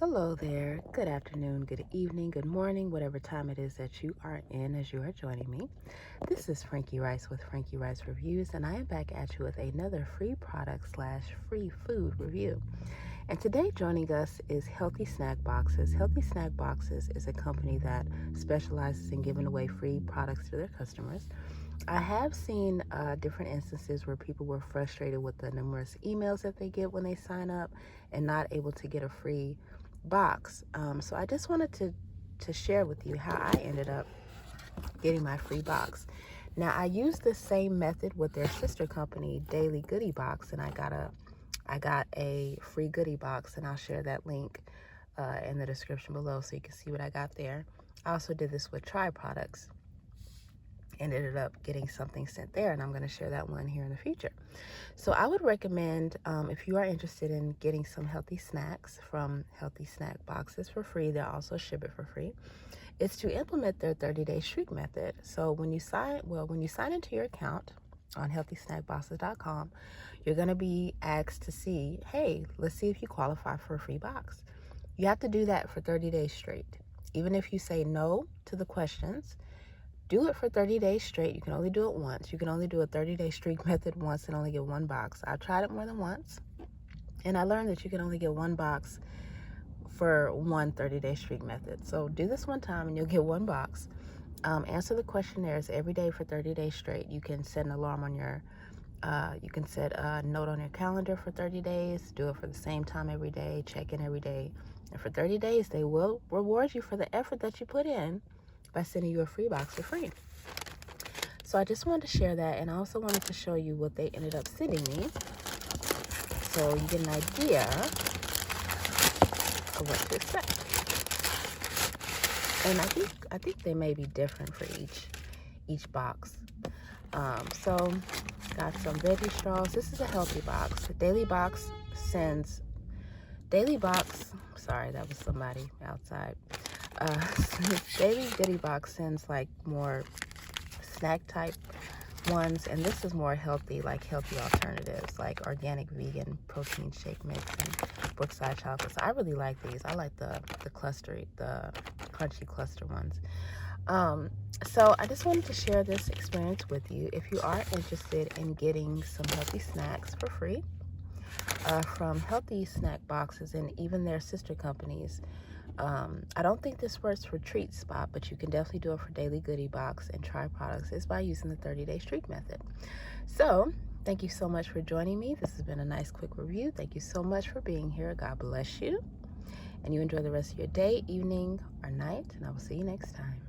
Hello there. Good afternoon, good evening, good morning, whatever time it is that you are in as you are joining me. This is Frankie Rice with Frankie Rice Reviews, and I am back at you with another free product slash free food review. And today joining us is Healthy Snack Boxes. Healthy Snack Boxes is a company that specializes in giving away free products to their customers. I have seen different instances where people were frustrated with the numerous emails that they get when they sign up and not able to get a free box. So I just wanted to share with you how I ended up getting my free box. Now I used the same method with their sister company, Daily Goodie Box, and I got a free goodie box, and I'll share that link in the description below so you can see what I got there. I also did this with Try Products and ended up getting something sent there, and I'm going to share that one here in the future. So I would recommend, if you are interested in getting some healthy snacks from Healthy Snack Boxes for free, they'll also ship it for free, is to implement their 30-day streak method. So when you sign into your account on healthysnackboxes.com, you're going to be asked to see, hey, let's see if you qualify for a free box. You have to do that for 30 days straight. Even if you say no to the questions, do it for 30 days straight. You can only do it once. You can only do a 30-day streak method once and only get one box. I've tried it more than once, and I learned that you can only get one box for one 30-day streak method. So do this one time and you'll get one box. Answer the questionnaires every day for 30 days straight. You can set an alarm on your, you can set a note on your calendar for 30 days. Do it for the same time every day. Check in every day. And for 30 days, they will reward you for the effort that you put in by sending you a free box for free. So I just wanted to share that, and I also wanted to show you what they ended up sending me, so you get an idea of what to expect. And I think they may be different for each box. So got some veggie straws. This is a healthy box. Sorry, that was somebody outside. Daily Goodie Box sends like more snack type ones, and this is more healthy, like healthy alternatives like organic vegan protein shake mix and Brookside chocolates. I really like these. I like the crunchy cluster ones. So I just wanted to share this experience with you. If you are interested in getting some healthy snacks for free from Healthy Snack Boxes and even their sister companies, I don't think this works for Treat Spot, but you can definitely do it for Daily Goodie Box and Try Products, is by using the 30-day streak method. So thank you so much for joining me. This has been a nice quick review. Thank you so much for being here. God bless you, and you enjoy the rest of your day, evening, or night, and I will see you next time.